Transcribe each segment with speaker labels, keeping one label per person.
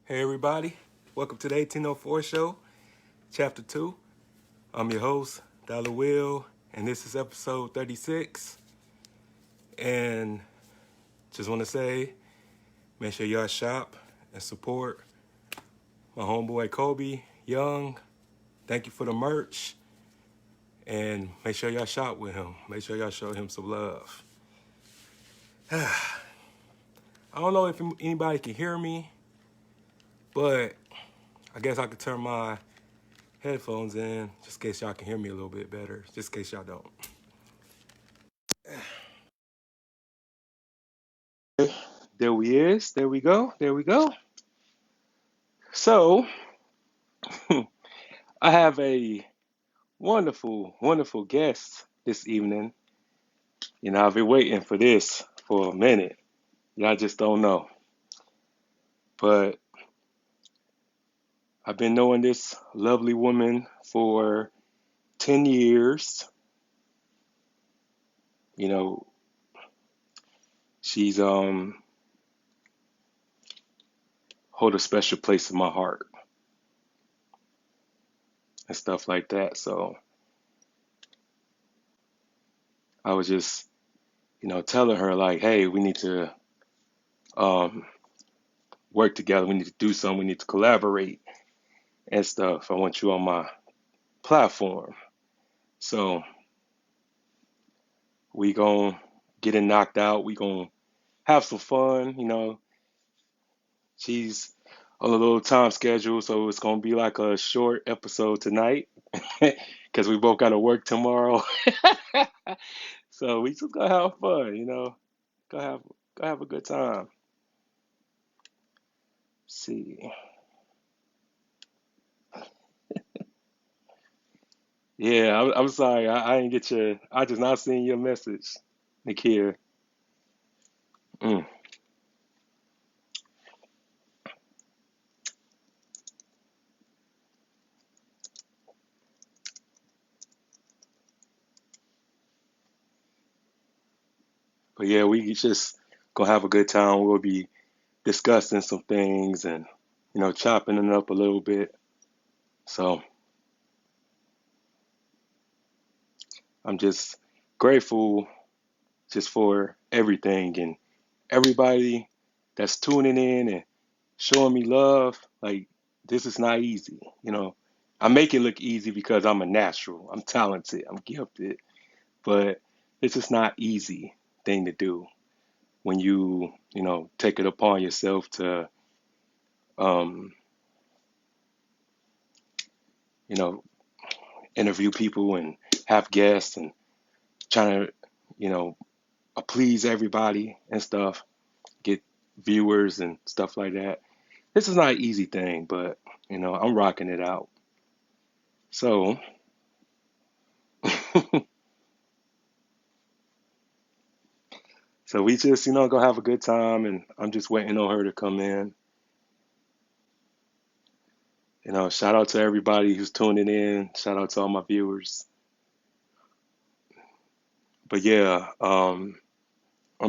Speaker 1: Hey everybody, welcome to the 1804 show, chapter 2. I'm your host, Dollar Will, and this is episode 36. And just want to say, make sure y'all shop and support my homeboy Kobe Young. Thank you for the merch. And make sure y'all shop with him. Make sure y'all show him some love. I don't know if anybody can hear me, but I guess I could turn my headphones in just in case y'all can hear me a little bit better, just in case y'all don't. There we is. There we go. There we go. So, I have a wonderful, wonderful guest this evening. I've been waiting for this for a minute. Y'all just don't know. But I've been knowing this lovely woman for 10 years. You know, she's hold a special place in my heart and stuff like that. So I was just, telling her like, hey, we need to um work together. We need to do something. We need to collaborate and stuff. I want you on my platform. So we gonna get it knocked out. We gonna have some fun. She's on a little time schedule, so it's gonna be like a short episode tonight because we both gotta work tomorrow. So we just gonna have fun. Gonna have gonna have a good time. See, yeah, I'm sorry. I didn't get your. I just not seen your message, Nikia. Mm. But yeah, we just gonna have a good time. We'll be discussing some things and chopping it up a little bit. So I'm just grateful just for everything and everybody that's tuning in and showing me love. Like this is not easy. I make it look easy because I'm a natural. I'm talented. I'm gifted. But it's just not easy thing to do when you take it upon yourself to um, you know, interview people and have guests and trying to, you know, please everybody and stuff, get viewers and stuff like that. This is not an easy thing, but I'm rocking it out. So, so we just, go have a good time, and I'm just waiting on her to come in. Shout out to everybody who's tuning in. Shout out to all my viewers. But yeah, I'm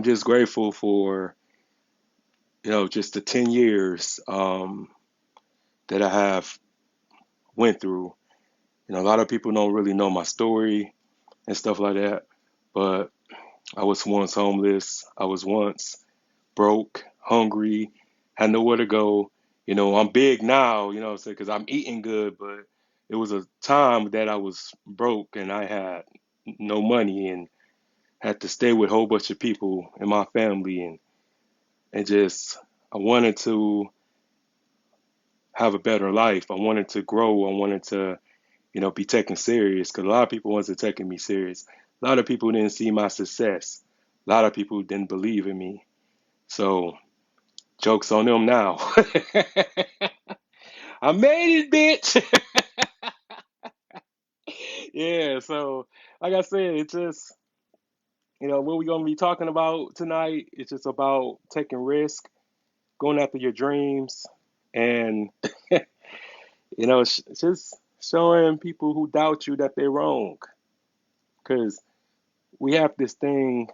Speaker 1: just grateful for, just the 10 years that I have went through. A lot of people don't really know my story and stuff like that, but I was once homeless. I was once broke, hungry, had nowhere to go. I'm big now, what I'm saying, because I'm eating good, but it was a time that I was broke and I had no money and had to stay with a whole bunch of people in my family and just I wanted to have a better life. I wanted to grow. I wanted to be taken serious because a lot of people wasn't taking me serious. A lot of people didn't see my success. A lot of people didn't believe in me. So jokes on them now. I made it, bitch. Yeah. So like I said, it's just what we're gonna be talking about tonight. It's just about taking risk, going after your dreams, and just showing people who doubt you that they're wrong. Because we have this thing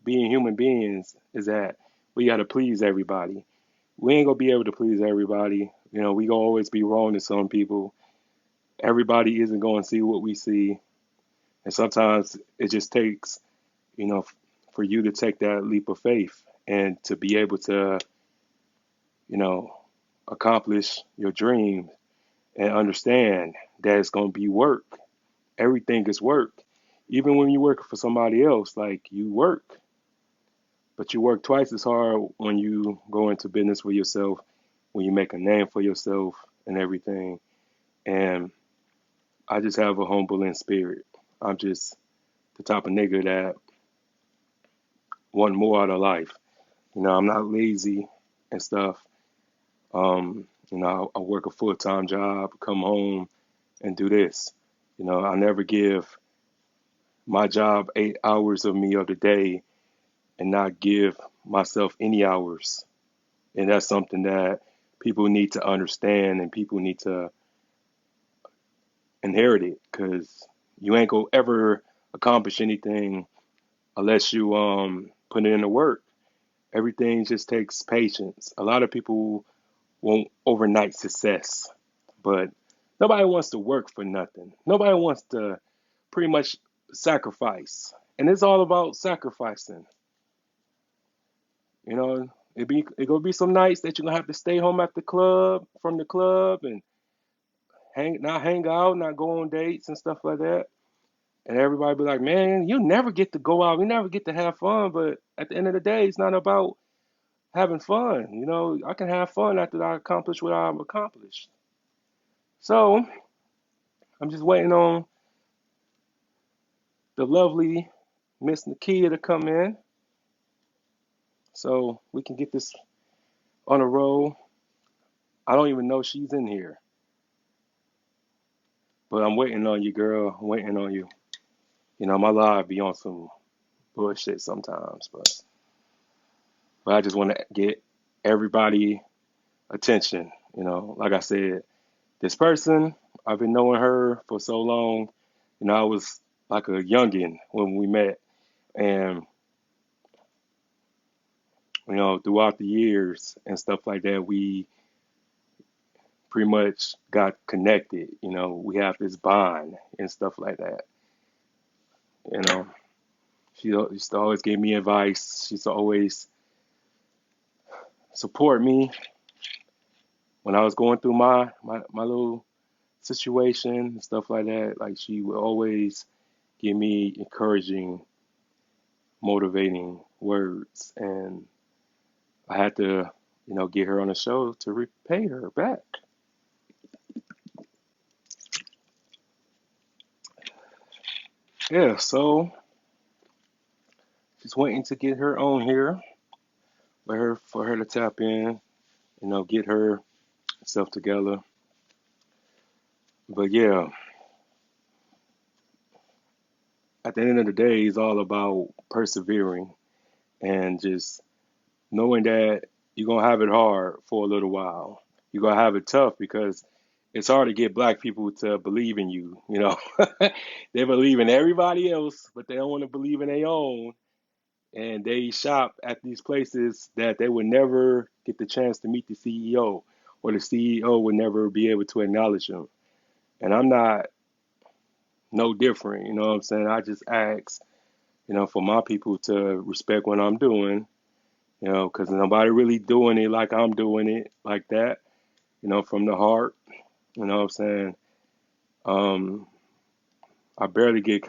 Speaker 1: being human beings is that we got to please everybody. we ain't gonna be able to please everybody. We gonna always be wrong to some people. Everybody isn't gonna see what we see, and sometimes it just takes, you know, for you to take that leap of faith and to be able to, you know, accomplish your dream and understand that it's gonna be work. Everything is work. Even when you work for somebody else, like you work, but you work twice as hard when you go into business for yourself, when you make a name for yourself and everything. And I just have a humbling spirit. I'm just the type of nigga that want more out of life. I'm not lazy and stuff. I work a full-time job, come home and do this. I never give my job 8 hours of me of the day and not give myself any hours. And that's something that people need to understand and people need to inherit it because you ain't gonna ever accomplish anything unless you put it in the work. Everything just takes patience. A lot of people want overnight success, but nobody wants to work for nothing. Nobody wants to pretty much sacrifice. And it's all about sacrificing. It gonna be some nights that you're gonna have to stay home at the club from the club and hang out, not go on dates and stuff like that. And everybody be like, man, you never get to go out, you never get to have fun. But at the end of the day, it's not about having fun. I can have fun after I accomplish what I've accomplished. So I'm just waiting on the lovely Miss Nikia to come in so we can get this on a roll. I don't even know she's in here, but I'm waiting on you, girl. I'm waiting on you. My live be on some bullshit sometimes, but I just want to get everybody attention. Like I said, this person, I've been knowing her for so long. I was like a youngin when we met, and throughout the years and stuff like that, we pretty much got connected. We have this bond and stuff like that. You know, she used to always give me advice. She used to always support me when I was going through my little situation and stuff like that. Like she would always give me encouraging, motivating words, and I had to, get her on the show to repay her back. Yeah, so just waiting to get her on here for her to tap in, get herself together. But yeah, at the end of the day, it's all about persevering and just knowing that you're gonna have it hard for a little while. You're gonna have it tough because it's hard to get black people to believe in you. They believe in everybody else, but they don't want to believe in their own. And they shop at these places that they would never get the chance to meet the CEO, or the CEO would never be able to acknowledge them. And I'm not no different, you know what I'm saying? I just ask, for my people to respect what I'm doing, because nobody really doing it like I'm doing it like that, from the heart, you know what I'm saying? Um, I barely get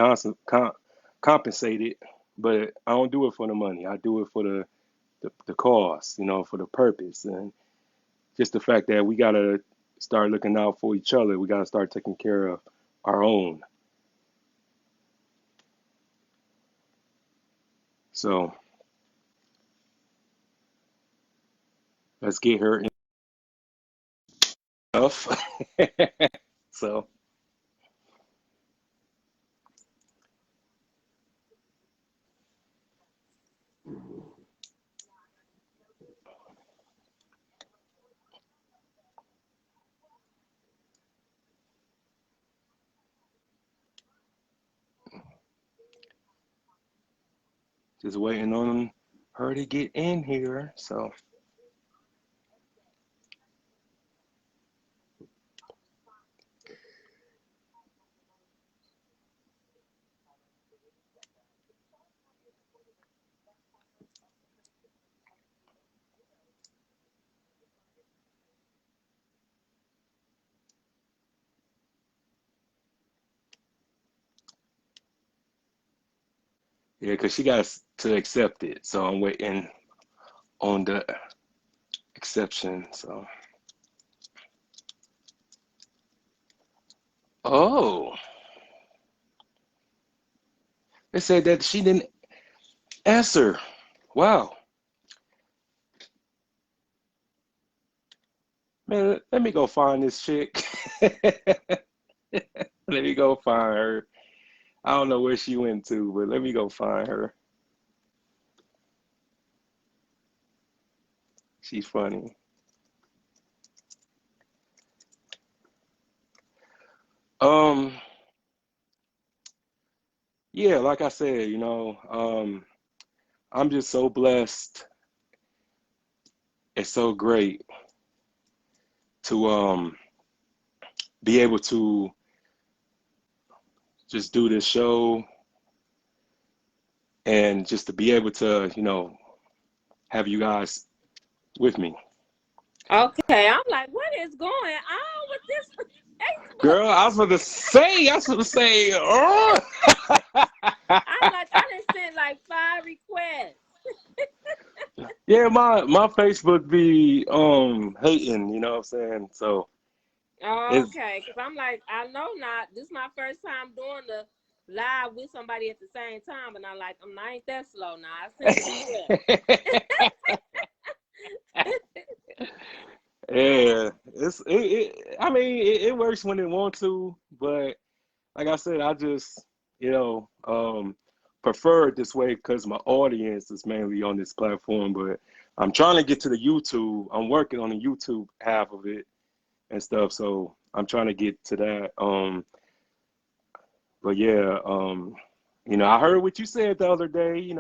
Speaker 1: compensated, but I don't do it for the money. I do it for the cause, for the purpose. And just the fact that we got to start looking out for each other. We got to start taking care of our own. So let's get her in stuff. So just waiting on her to get in here. So Yeah, because she got to accept it. So I'm waiting on the exception. So, oh, they said that she didn't answer. Wow. Man, let me go find this chick. Let me go find her. I don't know where she went to, but let me go find her. She's funny. Um, yeah, like I said, I'm just so blessed. It's so great to be able to just do this show and just to be able to, have you guys with me.
Speaker 2: Okay, I'm like, what is going on with this Facebook?
Speaker 1: Girl, I was gonna say, oh.
Speaker 2: I'm like, I done sent like 5 requests.
Speaker 1: Yeah, my Facebook be hating, you know what I'm saying? So it's
Speaker 2: Okay, because I'm like, I know not. This is my first time doing the live with somebody at the same time, and I'm like, I ain't that slow now. I sent the request.
Speaker 1: yeah, I mean it works when it wants to, but like I said, I just, prefer it this way because my audience is mainly on this platform, but I'm trying to get to the YouTube. I'm working on the YouTube half of it and stuff, so I'm trying to get to that. But yeah, I heard what you said the other day,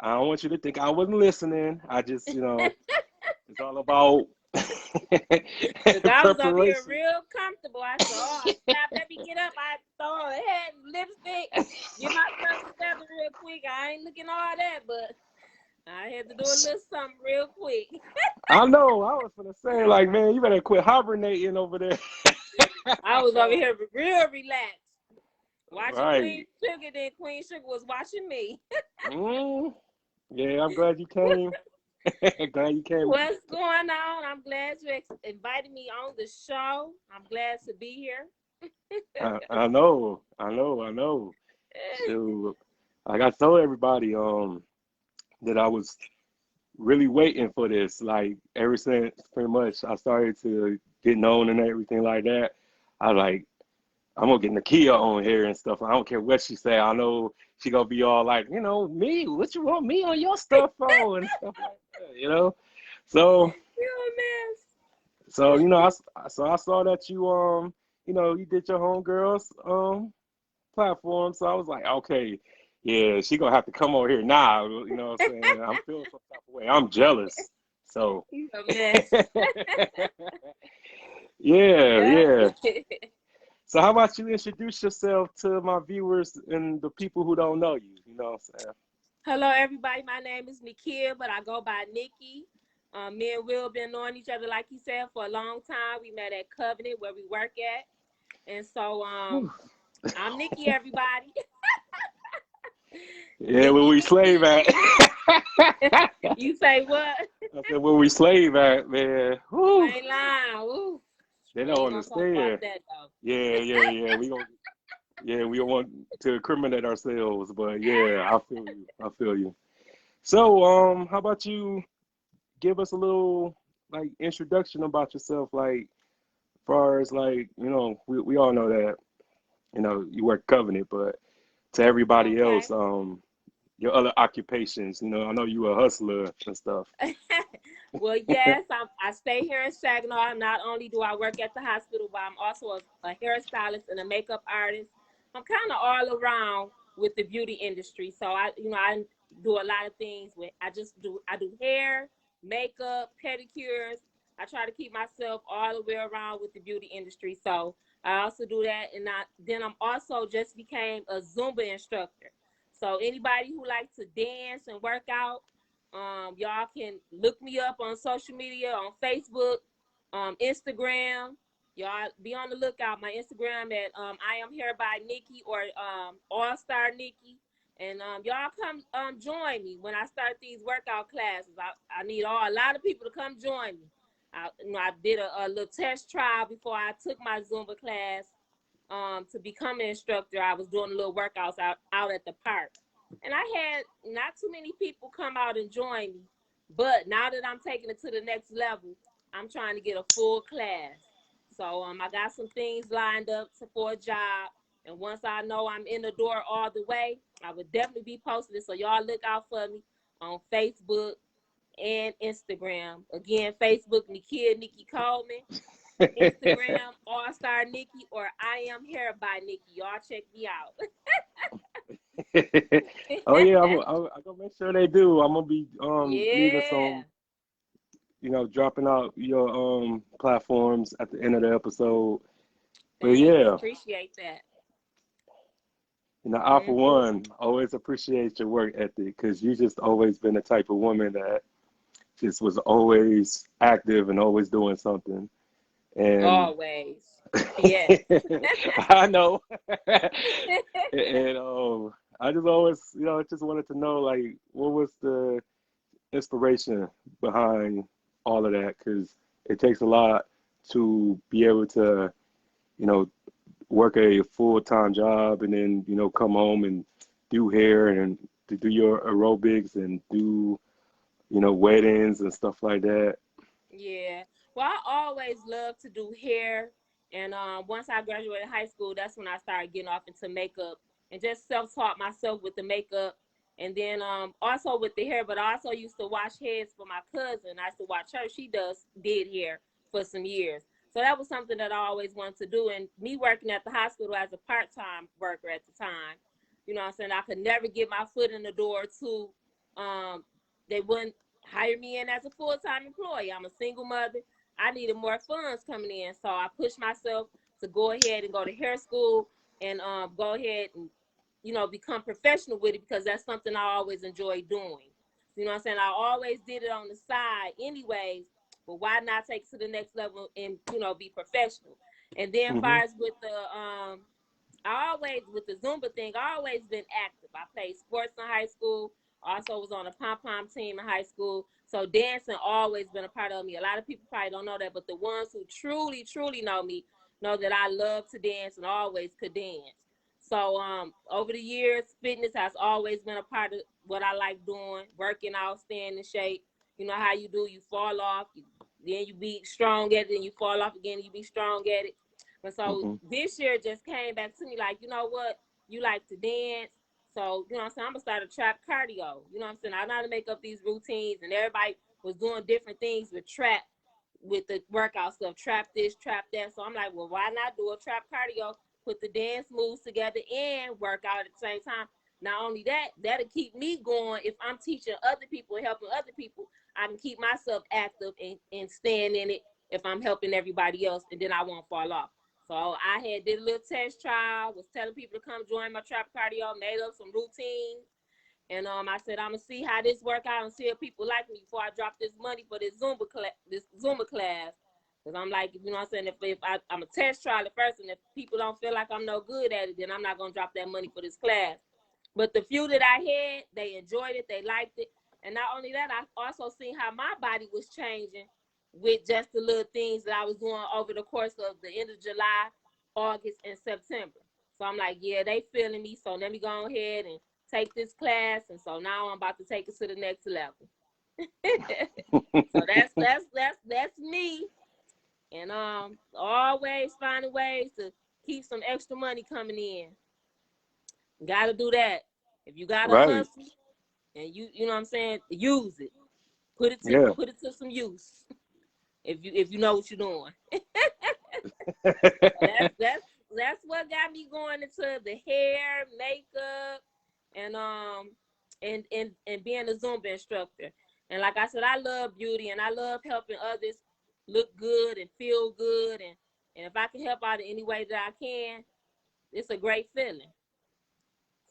Speaker 1: I don't want you to think I wasn't listening. I just, it's all about
Speaker 2: Because I was over here
Speaker 1: preparation.
Speaker 2: real comfortable. I said, oh, snap, let me get up. I throw a head, lipstick, get myself together real quick. I ain't looking all that, but I had to do a little something real quick.
Speaker 1: I know. I was gonna say, like, man, you better quit hibernating over there.
Speaker 2: I was over here real relaxed. Watching Queen
Speaker 1: Right.
Speaker 2: Sugar, then Queen Sugar was watching me.
Speaker 1: Mm, yeah, I'm glad you came. Glad you came.
Speaker 2: What's going on? I'm glad you invited me on the show. I'm glad to be here.
Speaker 1: I know. I know. I know. Shoot. Like I told everybody, that I was really waiting for this. Like ever since pretty much I started to get known and everything like that. I like I'm gonna get Nikia on here and stuff. I don't care what she say. I know she gonna be all like, me, what you want me on your stuff for and stuff like that. So
Speaker 2: You a mess.
Speaker 1: so I saw that you did your homegirls platform. So I was like, okay, yeah, she gonna have to come over here now. You know what I'm saying? I'm feeling some type of way. I'm jealous. So
Speaker 2: You a mess.
Speaker 1: yeah,
Speaker 2: Yeah.
Speaker 1: yeah. So how about you introduce yourself to my viewers and the people who don't know you? You know what I'm saying?
Speaker 2: Hello, everybody. My name is Nikia, but I go by Nicky. Me and Will been knowing each other, like you said, for a long time. We met at Covenant where we work at, and so
Speaker 1: Whew.
Speaker 2: I'm Nicky. Everybody,
Speaker 1: Yeah, where
Speaker 2: Nicky,
Speaker 1: we slave
Speaker 2: Nicky.
Speaker 1: at. I
Speaker 2: You say what?
Speaker 1: said where we slave at, man.
Speaker 2: You
Speaker 1: Whew.
Speaker 2: ain't lying. Ooh,
Speaker 1: They
Speaker 2: we
Speaker 1: don't
Speaker 2: ain't gonna talk about
Speaker 1: understand.
Speaker 2: that though.
Speaker 1: Yeah, yeah, yeah. We don't want to incriminate ourselves, but yeah, I feel you. I feel you. So, how about you give us a little like introduction about yourself, like far as like, we all know that, you work covenant, but to everybody
Speaker 2: Okay.
Speaker 1: else, your other occupations, I know you a hustler and stuff.
Speaker 2: Well, yes, I stay here in Saginaw. Not only do I work at the hospital, but I'm also a hairstylist and a makeup artist. I'm kind of all around with the beauty industry. So I do a lot of things. I do hair, makeup, pedicures. I try to keep myself all the way around with the beauty industry. So I also do that, and then I'm also just became a Zumba instructor. So anybody who likes to dance and work out, y'all can look me up on social media, on Facebook, Instagram. Y'all be on the lookout. My Instagram at I am here by Nicky or All Star Nicky, And y'all come join me when I start these workout classes. I need a lot of people to come join me. I did a little test trial before I took my Zumba class to become an instructor. I was doing a little workouts out at the park. And I had not too many people come out and join me. But now that I'm taking it to the next level, I'm trying to get a full class. So I got some things lined up for a job. And once I know I'm in the door all the way, I would definitely be posting it. So y'all look out for me on Facebook and Instagram. Again, Facebook, Nikia, Nicky Coleman. Instagram, All Star Nicky, or I Am Hair by Nicky. Y'all check me out.
Speaker 1: Oh yeah, I'm gonna make sure they do. I'm gonna be leaving
Speaker 2: Yeah.
Speaker 1: some, dropping out your platforms at the end of the episode. But
Speaker 2: Thanks.
Speaker 1: yeah,
Speaker 2: Appreciate that.
Speaker 1: I for
Speaker 2: Mm-hmm.
Speaker 1: one always appreciate your work ethic because you just always been the type of woman that just was always active and always doing something. And
Speaker 2: Always. Yes.
Speaker 1: I know. And I just always, just wanted to know, like, what was the inspiration behind all of that? Because it takes a lot to be able to, you know, work a full-time job and then, come home and do hair and to do your aerobics and do, weddings and stuff like that.
Speaker 2: Yeah. Well, I always loved to do hair. And once I graduated high school, that's when I started getting off into makeup and just self-taught myself with the makeup. And then also with the hair, but I also used to wash heads for my cousin. I used to watch her. She did hair for some years. So that was something that I always wanted to do. And me working at the hospital as a part-time worker at the time, you know what I'm saying? I could never get my foot in the door to they wouldn't hire me in as a full-time employee. I'm a single mother. I needed more funds coming in. So I pushed myself to go ahead and go to hair school and go ahead and, become professional with it because that's something I always enjoyed doing. You know what I'm saying? I always did it on the side anyways, but why not take it to the next level and, be professional? And then
Speaker 1: Hmm.
Speaker 2: far as with I always, with the Zumba thing, I always been active. I played sports in high school. Also was on a pom-pom team in high school. So dancing always been a part of me. A lot of people probably don't know that, but the ones who truly, truly know me know that I love to dance and always could dance. So over the years, fitness has always been a part of what I like doing, working out, staying in shape. You know how you do, you fall off, then you be strong at it, and you fall off again, and you be strong at it. But so
Speaker 1: Hmm.
Speaker 2: this year just came back to me like, you know what? You like to dance. So, you know what I'm saying? I'm going to start a trap cardio. You know what I'm saying? I know how to make up these routines, and everybody was doing different things with trap, with the workout stuff, trap this, trap that. So I'm like, well, why not do a trap cardio, put the dance moves together and work out at the same time? Not only that, that'll keep me going. If I'm teaching other people and helping other people, I can keep myself active and staying in it if I'm helping everybody else, and then I won't fall off. So I had did a little test trial, was telling people to come join my trap cardio, made up some routines. And I said, I'm gonna see how this work out and see if people like me before I drop this money for this Zumba class. Cause I'm like, you know what I'm saying, I'm a test trial at first, and if people don't feel like I'm no good at it, then I'm not gonna drop that money for this class. But the few that I had, they enjoyed it, they liked it. And not only that, I also seen how my body was changing with just the little things that I was doing over the course of the end of July, August, and September. So I'm like, yeah, they feeling me. So let me go ahead and take this class. And so now I'm about to take it to the next level. So that's me. And always finding ways to keep some extra money coming in. Gotta do that. If you got a
Speaker 1: Right.
Speaker 2: hustle and you know what I'm saying, use it. Put it to
Speaker 1: Yeah.
Speaker 2: put it to some use. If you know what you're doing. That's what got me going into the hair, makeup, and being a Zumba instructor. And like I said, I love beauty and I love helping others look good and feel good, and if I can help out in any way that I can, it's a great feeling.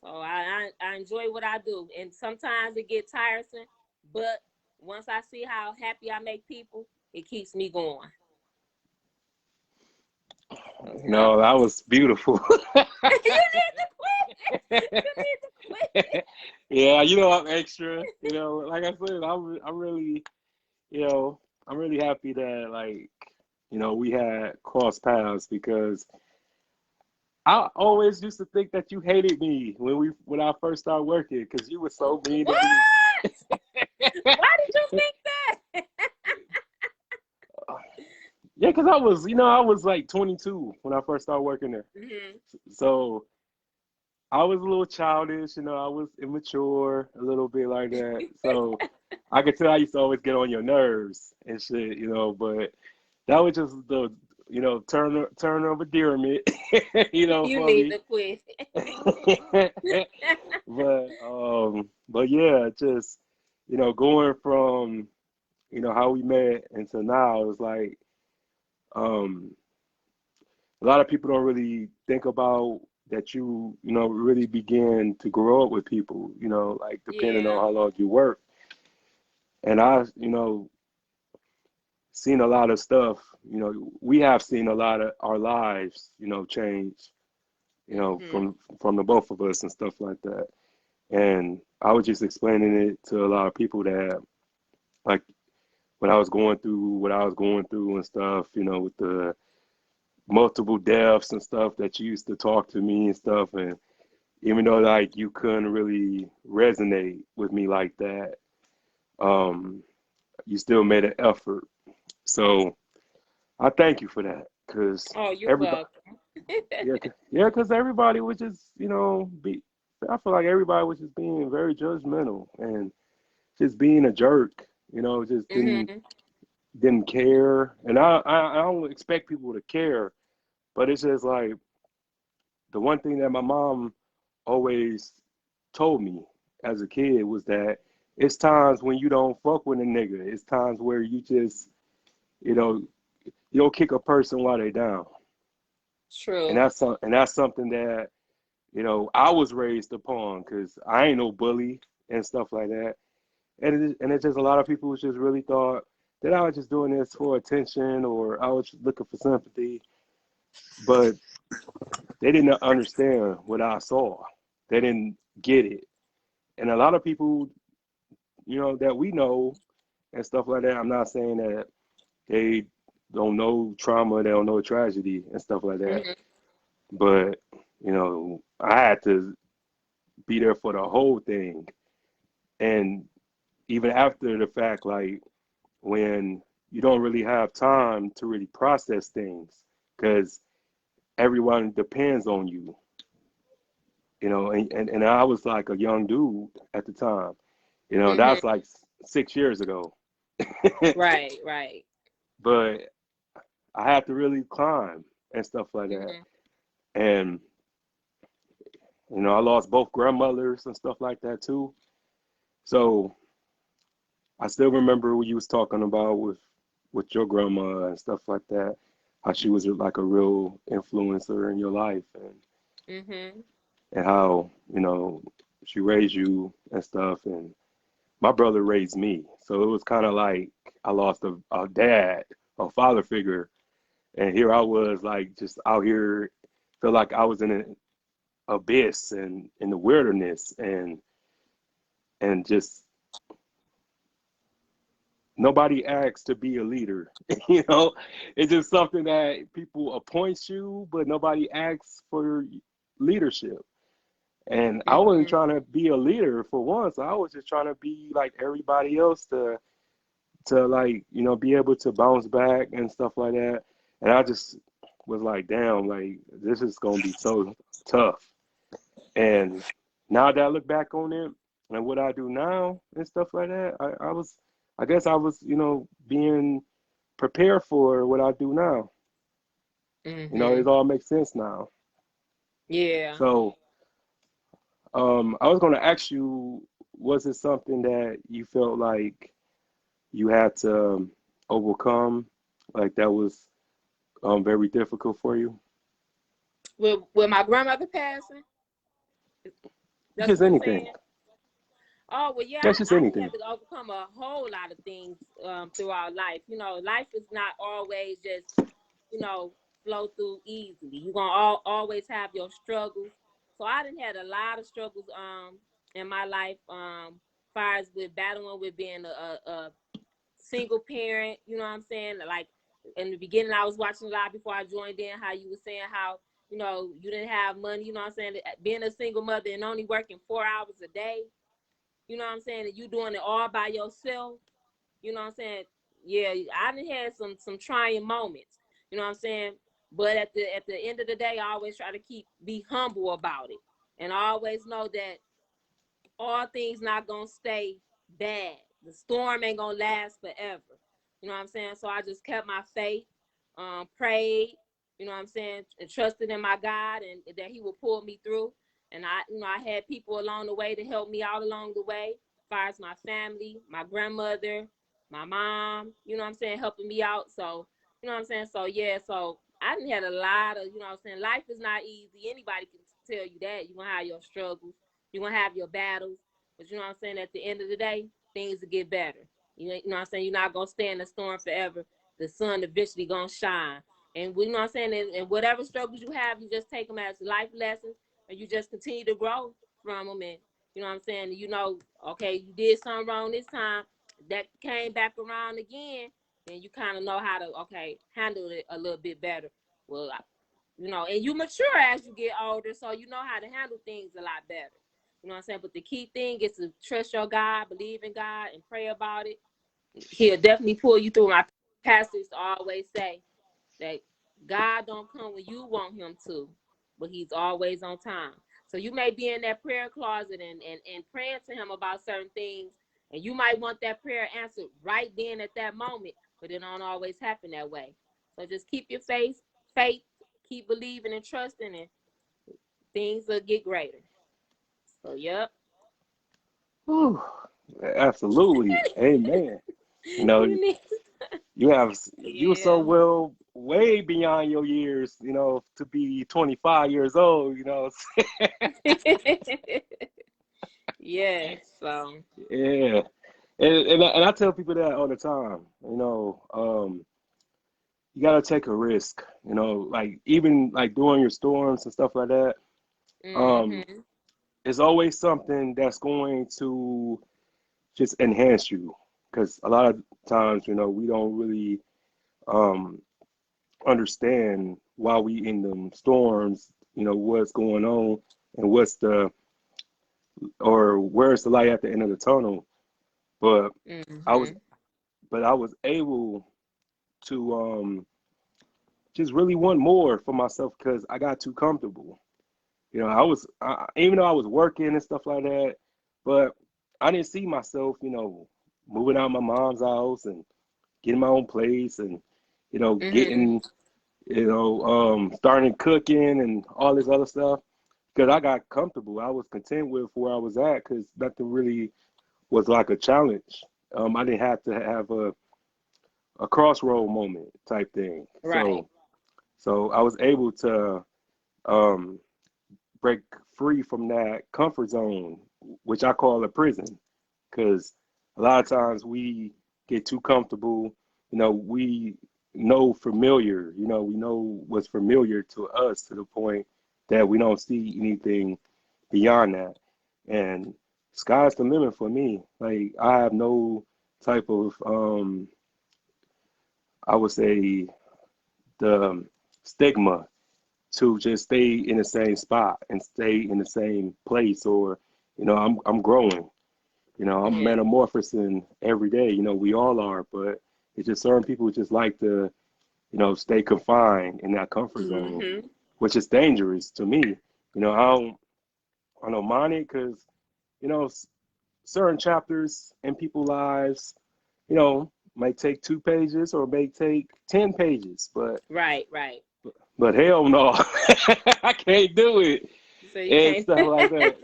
Speaker 2: So I enjoy what I do, and sometimes it gets tiresome, but once I see how happy I make people, it keeps me going. So, yep.
Speaker 1: No, that was beautiful.
Speaker 2: You need to quit. You need to
Speaker 1: Yeah, you know I'm extra. You know, like I said, I'm really, you know, I'm really happy that like, you know, we had crossed paths because I always used to think that you hated me when I first started working because you were so mean to
Speaker 2: What?
Speaker 1: me.
Speaker 2: Why did you think that?
Speaker 1: Yeah, because I was, you know, I was like 22 when I first started working there.
Speaker 2: Hmm.
Speaker 1: So I was a little childish, you know, I was immature a little bit like that. So I could tell I used to always get on your nerves and shit, you know, but that was just the, you know, turn of endearment, you know,
Speaker 2: You
Speaker 1: for
Speaker 2: need
Speaker 1: me.
Speaker 2: to quit.
Speaker 1: But yeah, just, you know, going from, you know, how we met until now is like, um, a lot of people don't really think about that you know, really begin to grow up with people, you know, like depending on
Speaker 2: Yeah.
Speaker 1: how long you work. And I, you know, seen a lot of stuff, you know, we have seen a lot of our lives, you know, change, you know,
Speaker 2: Hmm.
Speaker 1: from the both of us and stuff like that. And I was just explaining it to a lot of people that like when I was going through what I was going through and stuff, you know, with the multiple deaths and stuff that you used to talk to me and stuff. And even though like you couldn't really resonate with me like that, um, you still made an effort. So I thank you for that because
Speaker 2: Oh, you're
Speaker 1: everybody,
Speaker 2: welcome.
Speaker 1: yeah, yeah, because everybody was just, you know, I feel like everybody was just being very judgmental and just being a jerk, you know, just
Speaker 2: Hmm.
Speaker 1: didn't care. And I don't expect people to care, but it's just like the one thing that my mom always told me as a kid was that it's times when you don't fuck with a nigga. It's times where you just, you know, you don't kick a person while they down. And
Speaker 2: True.
Speaker 1: that's something that, you know, I was raised upon because I ain't no bully and stuff like that. And it's just a lot of people just really thought that I was just doing this for attention or I was looking for sympathy, but they didn't understand what I saw. They didn't get it. And a lot of people, you know, that we know and stuff like that, I'm not saying that they don't know trauma, they don't know tragedy and stuff like that.
Speaker 2: Hmm.
Speaker 1: But, you know, I had to be there for the whole thing. And even after the fact, like when you don't really have time to really process things because everyone depends on you, you know, and I was like a young dude at the time, you know,
Speaker 2: Hmm.
Speaker 1: that's like 6 years ago.
Speaker 2: Right, right.
Speaker 1: But I had to really climb and stuff like that.
Speaker 2: Hmm.
Speaker 1: And, you know, I lost both grandmothers and stuff like that too. So I still remember what you was talking about with your grandma and stuff like that, how she was like a real influencer in your life
Speaker 2: Hmm.
Speaker 1: and how, you know, she raised you and stuff. And my brother raised me. So it was kind of like I lost a dad, a father figure. And here I was like just out here, feel like I was in an abyss and in the wilderness and just nobody asks to be a leader. You know, it's just something that people appoint you, but nobody asks for leadership. And I wasn't
Speaker 2: Hmm.
Speaker 1: trying to be a leader for once. I was just trying to be like everybody else to like, you know, be able to bounce back and stuff like that. And I just was like, damn, like this is gonna be so tough. And now that I look back on it and what I do now and stuff like that, I guess I was, you know, being prepared for what I do now. You know, it
Speaker 2: Hmm.
Speaker 1: all makes sense now.
Speaker 2: Yeah.
Speaker 1: So, I was going to ask you, was it something that you felt like you had to overcome, like that was very difficult for you?
Speaker 2: With my grandmother passing, that's
Speaker 1: Just
Speaker 2: what you're
Speaker 1: anything.
Speaker 2: saying? Oh, well, yeah,
Speaker 1: That's just
Speaker 2: I done
Speaker 1: anything.
Speaker 2: had to overcome a whole lot of things throughout life. You know, life is not always just, you know, flow through easily. You're going to always have your struggles. So I done had a lot of struggles in my life, far as with battling with being a single parent, you know what I'm saying? Like in the beginning, I was watching a lot before I joined in, how you were saying how, you know, you didn't have money, you know what I'm saying? Being a single mother and only working 4 hours a day, you know what I'm saying? And you doing it all by yourself, you know what I'm saying? Yeah, I done had some trying moments, you know what I'm saying? But at the end of the day, I always try to be humble about it. And I always know that all things not gonna stay bad. The storm ain't gonna last forever. You know what I'm saying? So I just kept my faith, prayed, you know what I'm saying, and trusted in my God and that He would pull me through. And I had people along the way to help me out along the way, as far as my family, my grandmother, my mom, you know what I'm saying, helping me out. So, you know what I'm saying? So yeah, so I done had a lot of, you know what I'm saying, life is not easy. Anybody can tell you that. You're gonna have your struggles. You're going to have your battles, but you know what I'm saying? At the end of the day, things will get better. You know what I'm saying? You're not going to stay in the storm forever. The sun eventually going to shine. And you know what I'm saying? And whatever struggles you have, you just take them as life lessons and you just continue to grow from them. And you know what I'm saying? You know, okay, you did something wrong this time. That came back around again. Then you kind of know how to, okay, handle it a little bit better. Well, you know, and you mature as you get older, so you know how to handle things a lot better. You know what I'm saying? But the key thing is to trust your God, believe in God, and pray about it. He'll definitely pull you through. My pastors always say that God don't come when you want him to, but he's always on time. So you may be in that prayer closet and praying to him about certain things, and you might want that prayer answered right then at that moment, but it don't always happen that way. So just keep your faith, keep believing and trusting, and things will get greater. So, yep.
Speaker 1: Whew. Absolutely. Amen. You know,
Speaker 2: You need,
Speaker 1: you were so
Speaker 2: yeah.
Speaker 1: well way beyond your years, to be 25 years old,
Speaker 2: Yes. So,
Speaker 1: Yeah. And I tell people that all the time, you gotta take a risk, like even like during your storms and stuff like that. Um,
Speaker 2: mm-hmm.
Speaker 1: it's always something that's going to just enhance you. Because a lot of times, we don't really um understand why we in them storms, what's going on and where's the light at the end of the tunnel. But I was
Speaker 2: Mm-hmm.
Speaker 1: but I was able to just really want more for myself because I got too comfortable. Even though I was working and stuff like that, but I didn't see myself, moving out my mom's house and getting my own place and,
Speaker 2: Mm-hmm.
Speaker 1: getting, starting cooking and all this other stuff because I got comfortable. I was content with where I was at because nothing really was like a challenge. I didn't have to have a crossroad moment type thing.
Speaker 2: Right.
Speaker 1: So I was able to um, break free from that comfort zone, which I call a prison, because a lot of times we get too comfortable. We know familiar. We know what's familiar to us to the point that we don't see anything beyond that. And sky's the limit for me. Like I have no type of I would say the stigma to just stay in the same spot and stay in the same place or I'm growing, I'm
Speaker 2: Yeah.
Speaker 1: metamorphosing every day, we all are, but it's just certain people just like to stay confined in that comfort zone,
Speaker 2: Mm-hmm.
Speaker 1: which is dangerous to me. I don't mind it because you know certain chapters in people's lives might take 2 pages or may take 10 pages,
Speaker 2: Right. Right.
Speaker 1: but hell no, I can't do it
Speaker 2: So you
Speaker 1: and
Speaker 2: can't.
Speaker 1: stuff like that.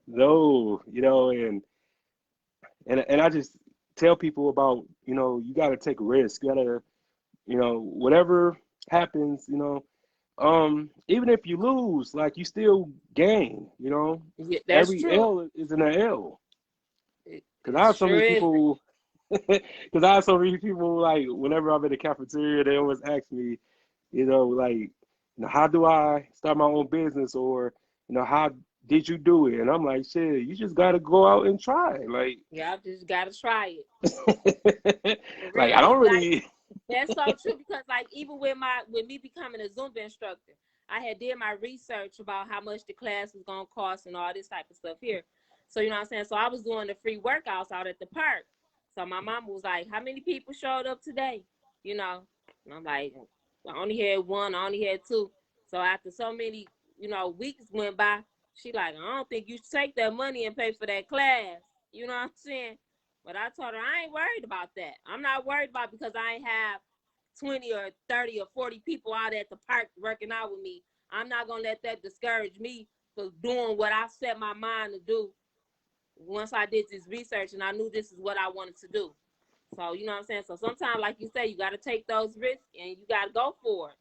Speaker 1: No, no, and I just tell people about, you got to take risks. You got to, whatever happens, even if you lose, like you still gain,
Speaker 2: Yeah, that's
Speaker 1: every
Speaker 2: true.
Speaker 1: L is an L. Because
Speaker 2: It
Speaker 1: I have so
Speaker 2: sure
Speaker 1: many
Speaker 2: is.
Speaker 1: people, because I have so many people, like, whenever I'm in the cafeteria, they always ask me, like, how do I start my own business? Or, how did you do it? And I'm like, shit, you just got to go out and try. Like,
Speaker 2: Yeah, just gotta try it. For
Speaker 1: like
Speaker 2: real.
Speaker 1: I don't
Speaker 2: Like
Speaker 1: really.
Speaker 2: that's so true because like even with me becoming a Zumba instructor, I had did my research about how much the class was gonna cost and all this type of stuff here. So you know what I'm saying? So I was doing the free workouts out at the park. So my mom was like, how many people showed up today? You know? And I'm like, I only had one, I only had two. So after so many, weeks went by, she like, I don't think you should take that money and pay for that class. You know what I'm saying? But I told her I ain't worried about that. I'm not worried about because I ain't have 20 or 30 or 40 people out at the park working out with me. I'm not going to let that discourage me for doing what I set my mind to do once I did this research and I knew this is what I wanted to do. So, you know what I'm saying? So sometimes, like you say, you got to take those risks and you got to go for it.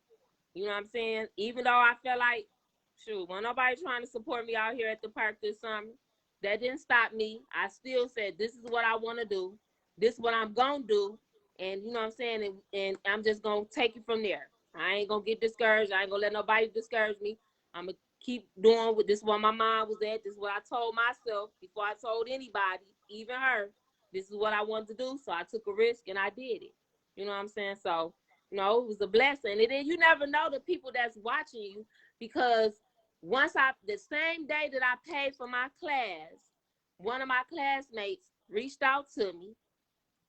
Speaker 2: You know what I'm saying? Even though I felt like, shoot, when nobody trying to support me out here at the park this summer, that didn't stop me. I still said, this is what I want to do. This is what I'm going to do. And you know what I'm saying? And I'm just going to take it from there. I ain't going to get discouraged. I ain't going to let nobody discourage me. I'm going to keep doing what this is what my mind was at. This is what I told myself before I told anybody, even her. This is what I wanted to do. So I took a risk and I did it. You know what I'm saying? So, it was a blessing. And then you never know the people that's watching you because the same day that I paid for my class, one of my classmates reached out to me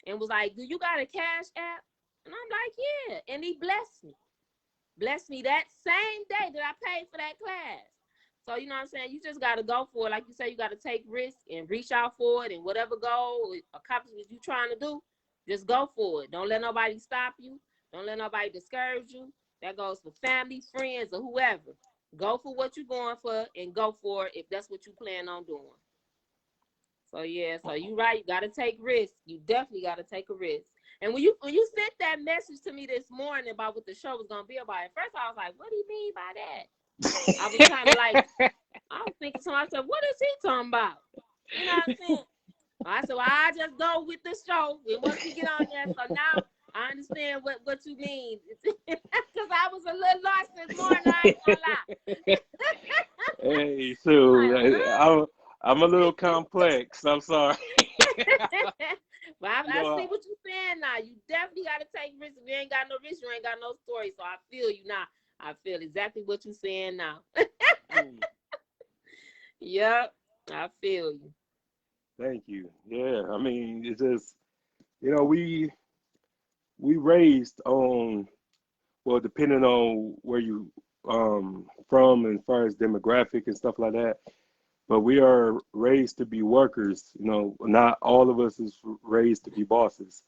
Speaker 2: and was like, do you got a cash app? And I'm like, yeah. And he blessed me. Blessed me that same day that I paid for that class. So, you know what I'm saying? You just got to go for it. Like you say, you got to take risks and reach out for it. And whatever goal or accomplishment you're trying to do, just go for it. Don't let nobody stop you. Don't let nobody discourage you. That goes for family, friends, or whoever. Go for what you're going for and go for it if that's what you plan on doing. So yeah, so you right, you gotta take risks. You definitely gotta take a risk. And when you sent that message to me this morning about what the show was gonna be about, at first I was like, what do you mean by that? I was kind of like, I was thinking to myself, what is he talking about? You know what I'm saying? I said, well, I just go with the show. And once we get on there, so now I understand what you mean. Because I was a little lost this morning, I ain't gonna lie.
Speaker 1: Hey,
Speaker 2: I'm
Speaker 1: so
Speaker 2: like, huh?
Speaker 1: I'm a little complex. I'm sorry.
Speaker 2: But
Speaker 1: You
Speaker 2: I
Speaker 1: know,
Speaker 2: see what you're saying now. You definitely got to take risks. If you ain't got no risk, you ain't got no story. So I feel you now. I feel exactly what you're saying now. Yep, I feel you.
Speaker 1: thank you. Yeah, I mean, it's just we raised on, well, depending on where you from and as far as demographic and stuff like that. But we are raised to be workers. Not all of us is raised to be bosses,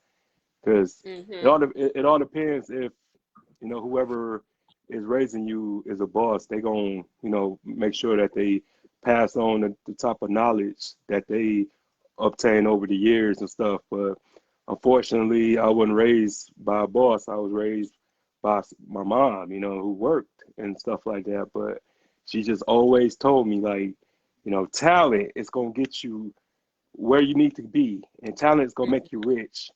Speaker 1: because
Speaker 2: Mm-hmm.
Speaker 1: it all depends if whoever is raising you is a boss. They gonna make sure that they pass on the type of knowledge that they obtain over the years and stuff. But unfortunately, I wasn't raised by a boss. I was raised by my mom, who worked and stuff like that. But she just always told me, like, talent is gonna get you where you need to be, and talent is gonna make you rich.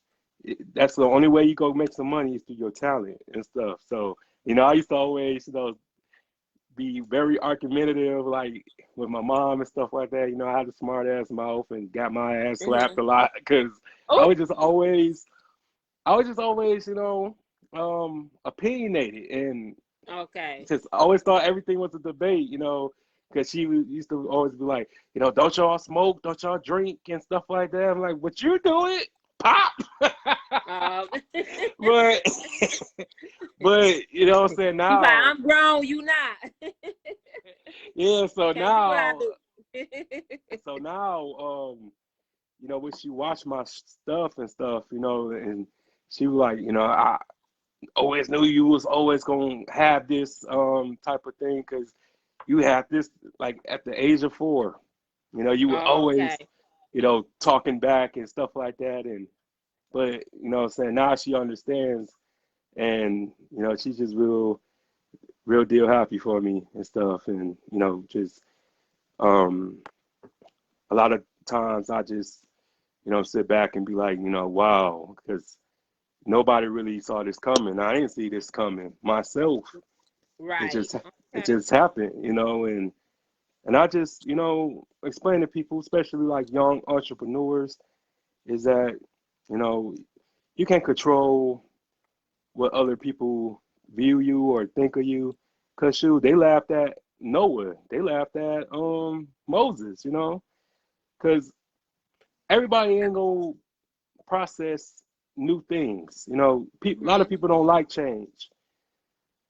Speaker 1: That's the only way you go make some money is through your talent and stuff. So, I used to always, be very argumentative, like with my mom and stuff like that. I had a smart ass mouth and got my ass
Speaker 2: Mm-hmm.
Speaker 1: slapped a lot because I
Speaker 2: Oh,
Speaker 1: was just always, I was just always, opinionated, and
Speaker 2: okay.
Speaker 1: just always thought everything was a debate, because used to always be like, don't y'all smoke, don't y'all drink and stuff like that. I'm like, what you do it? Pop.
Speaker 2: Um,
Speaker 1: but but what I'm saying
Speaker 2: He's like,
Speaker 1: now,
Speaker 2: I'm grown, you not.
Speaker 1: yeah. So
Speaker 2: Can't do what I
Speaker 1: now,
Speaker 2: do.
Speaker 1: so now, when she watched my stuff and stuff, and she was like, I always knew you was always gonna have this type of thing because you had this like at the age of 4. You were
Speaker 2: Oh,
Speaker 1: always,
Speaker 2: okay.
Speaker 1: talking back and stuff like that. And but what I'm saying, now she understands, and she's just real deal happy for me and stuff. And just um a lot of times I just sit back and be like, wow, because nobody really saw this coming. I didn't see this coming myself. It
Speaker 2: Right.
Speaker 1: just it
Speaker 2: Okay.
Speaker 1: just happened, and And I just, explain to people, especially like young entrepreneurs, is that, you know, you can't control what other people view you or think of you. Cause shoot, they laughed at Noah. They laughed at Moses, cause everybody ain't gonna process new things. A lot of
Speaker 2: Mm-hmm.
Speaker 1: people don't like change.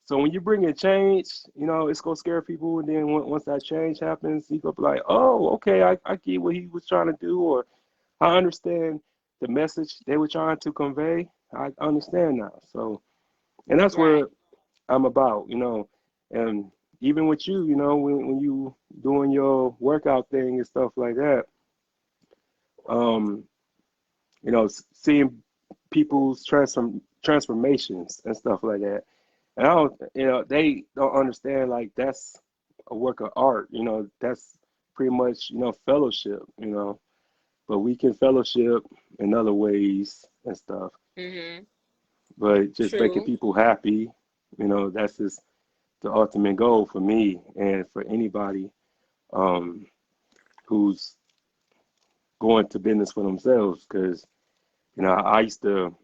Speaker 1: So when you bring in change, it's gonna scare people, and then once that change happens, you go be like, "Oh, okay, I get what he was trying to do, or I understand the message they were trying to convey. I understand now." So, and that's
Speaker 2: Right.
Speaker 1: what I'm about, and even with you, when you doing your workout thing and stuff like that, um, seeing people's transformations and stuff like that. And I don't, they don't understand like that's a work of art. That's pretty much, fellowship. But we can fellowship in other ways and stuff.
Speaker 2: Mm-hmm.
Speaker 1: But just making
Speaker 2: True.
Speaker 1: people happy, that's just the ultimate goal for me and for anybody um, who's going to business for themselves. Because I used to,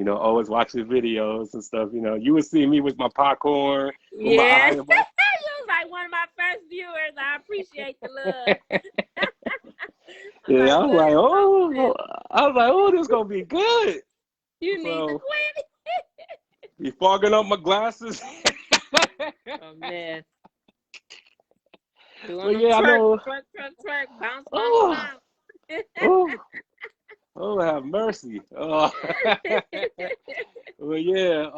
Speaker 1: always watch the videos and stuff. You would see me with my popcorn, with my
Speaker 2: Yeah.
Speaker 1: eye
Speaker 2: You
Speaker 1: in my
Speaker 2: was like one of my first viewers. I appreciate the love. I'm
Speaker 1: yeah.
Speaker 2: like,
Speaker 1: I was
Speaker 2: what
Speaker 1: like,
Speaker 2: is wrong with
Speaker 1: oh,
Speaker 2: him?
Speaker 1: this is gonna be good.
Speaker 2: You need to
Speaker 1: So
Speaker 2: quit.
Speaker 1: be fogging up my glasses.
Speaker 2: Oh man. Doing
Speaker 1: But
Speaker 2: them
Speaker 1: yeah, I
Speaker 2: twerk,
Speaker 1: know.
Speaker 2: twerk, twerk, twerk, bounce, bounce,
Speaker 1: Oh,
Speaker 2: bounce.
Speaker 1: oh, oh, have mercy. Oh. Well, yeah.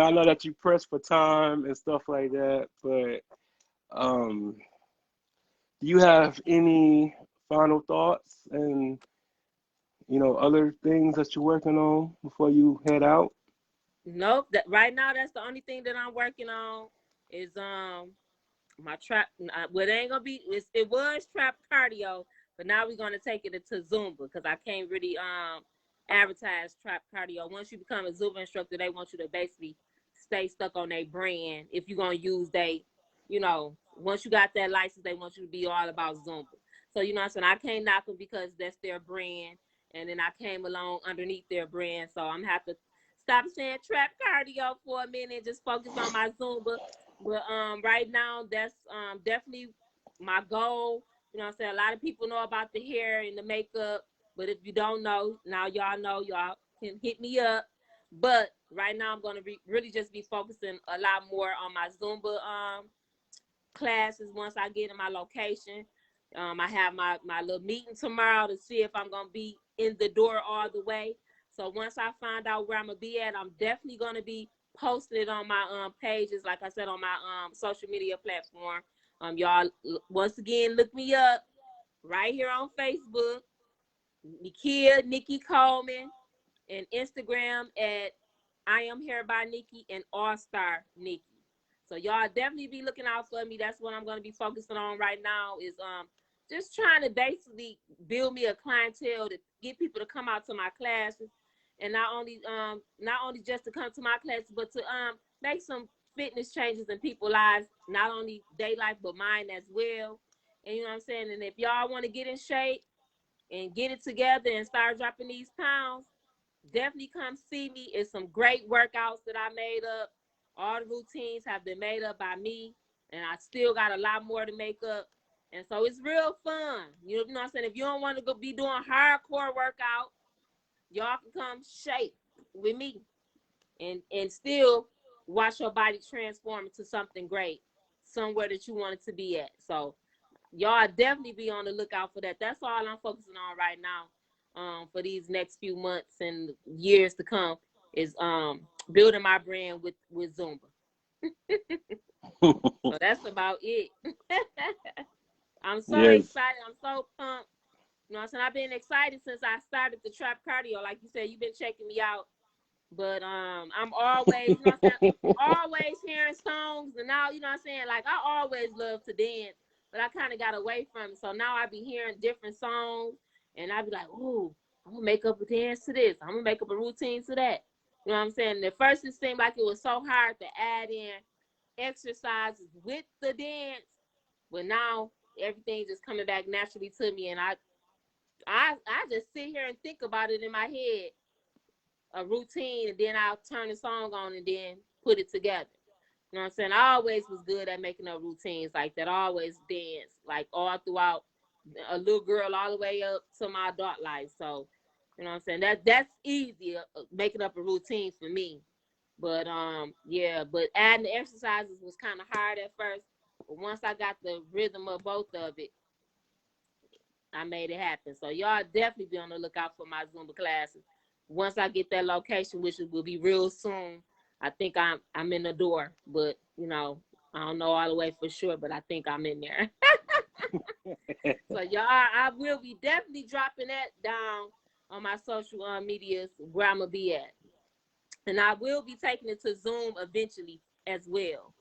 Speaker 1: I know that you press for time and stuff like that, but um, do you have any final thoughts and other things that you're working on before you head out?
Speaker 2: Nope. Right now, that's the only thing that I'm working on is my trap. Well, it ain't gonna be. It was trap cardio, but now we're gonna take it into Zumba because I can't really advertise trap cardio. Once you become a Zumba instructor, they want you to basically stay stuck on their brand. If you're gonna use once you got that license, they want you to be all about Zumba. So what I'm saying, I can't knock them because that's their brand, and then I came along underneath their brand, so I'm have to stop saying trap cardio for a minute, just focus on my Zumba. But right now, that's definitely my goal. I'm saying, a lot of people know about the hair and the makeup, but if you don't know, now y'all know. Y'all can hit me up. But right now, I'm gonna really just be focusing a lot more on my Zumba classes once I get in my location. I have my little meeting tomorrow to see if I'm gonna be in the door all the way. So once I find out where I'm gonna be at, I'm definitely gonna be posting it on my pages, like I said, on my social media platform. Y'all, once again, look me up right here on Facebook, Nikia, Nicky Coleman, and Instagram at I am here by Nicky and All Star Nicky. So y'all definitely be looking out for me. That's what I'm gonna be focusing on right now is just trying to basically build me a clientele to get people to come out to my classes, and not only just to come to my classes, but to make some fitness changes in people's lives, not only their life but mine as well. And you know what I'm saying? And if y'all want to get in shape and get it together and start dropping these pounds, definitely come see me. It's some great workouts that I made up. All the routines have been made up by me, and I still got a lot more to make up. And so it's real fun. You know what I'm saying? If you don't want to go be doing hardcore workout, y'all can come shape with me and still watch your body transform into something great, somewhere that you want it to be at. So y'all definitely be on the lookout for that. That's all I'm focusing on right now, for these next few months and years to come is building my brand with Zumba. So that's about it. I'm so
Speaker 1: Yes.
Speaker 2: excited. I'm so pumped. You know what I'm saying? I've been excited since I started the trap cardio. Like you said, you've been checking me out. But I'm always, you know what I'm saying, always hearing songs. And now, you know what I'm saying, like I always love to dance, but I kind of got away from it. So now I be hearing different songs and I be like, ooh, I'm gonna make up a dance to this. I'm gonna make up a routine to that. You know what I'm saying? And at first it seemed like it was so hard to add in exercises with the dance. But now everything just coming back naturally to me, and I just sit here and think about it in my head, a routine, and then I'll turn the song on and then put it together. You know what I'm saying? I always was good at making up routines like that. I always danced like all throughout a little girl all the way up to my adult life. So, you know what I'm saying? That's easy, making up a routine for me. But yeah, but adding the exercises was kind of hard at first. But once I got the rhythm of both of it, I made it happen. So y'all definitely be on the lookout for my Zumba classes. Once I get that location, which will be real soon, I think I'm in the door. But you know, I don't know all the way for sure, but I think I'm in there. So y'all, I will be definitely dropping that down on my social medias where I'm gonna be at, and I will be taking it to Zoom eventually as well.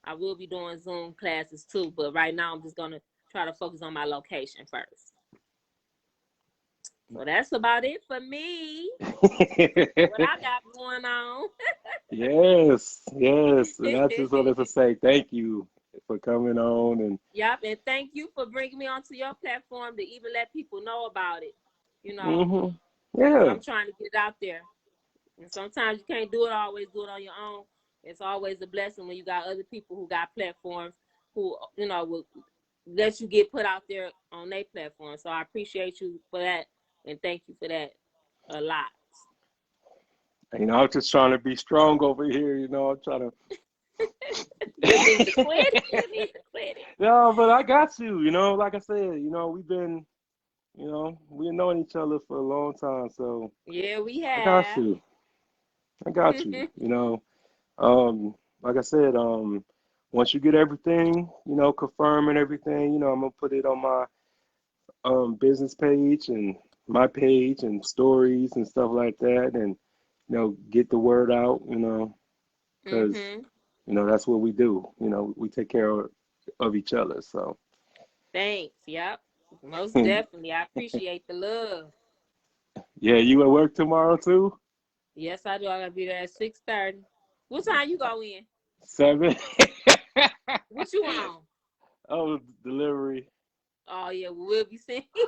Speaker 2: I will be doing Zoom classes too, but right now I'm just gonna try to focus on my location first. So that's about it for me. What I got going on.
Speaker 1: Yes, yes. And I just wanted to say thank you for coming on and
Speaker 2: Yep, and thank you for bringing me onto your platform to even let people know about it. You know,
Speaker 1: hmm
Speaker 2: because
Speaker 1: yeah.
Speaker 2: I'm trying to get it out there. And sometimes you can't do it always do it on your own. It's always a blessing when you got other people who got platforms who, you know, will let you get put out there on their platform. So I appreciate you for that and thank you for that a lot.
Speaker 1: I'm just trying to be strong over here, I'm trying
Speaker 2: You need to
Speaker 1: to
Speaker 2: quit it. You need to quit it.
Speaker 1: No, but I got you, like I said, we've known each other for a long time, so
Speaker 2: Yeah, we
Speaker 1: I got
Speaker 2: have.
Speaker 1: you. I got you, like I said, once you get everything, confirm and everything, I'm gonna put it on my business page and my page and stories and stuff like that, and get the word out, because
Speaker 2: Mm-hmm.
Speaker 1: that's what we do. We take care of each other. So
Speaker 2: Thanks. Yep. Most definitely. I appreciate the love.
Speaker 1: yeah, you at work tomorrow too?
Speaker 2: Yes, I do. I gotta be there at 6:30. What time you go in?
Speaker 1: 7.
Speaker 2: What you on?
Speaker 1: Oh, delivery.
Speaker 2: Oh yeah, we'll be seeing each.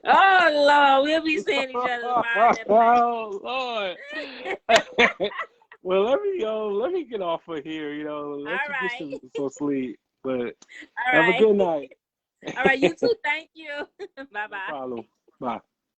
Speaker 2: Oh Lord, we'll be seeing each other tomorrow in that place.
Speaker 1: Oh Lord. Well, let me get off of here, let
Speaker 2: All
Speaker 1: you get
Speaker 2: right.
Speaker 1: some sleep. But
Speaker 2: All
Speaker 1: have a
Speaker 2: right.
Speaker 1: good night.
Speaker 2: All right, you too. Thank you. Bye
Speaker 1: No
Speaker 2: bye.
Speaker 1: problem. Bye.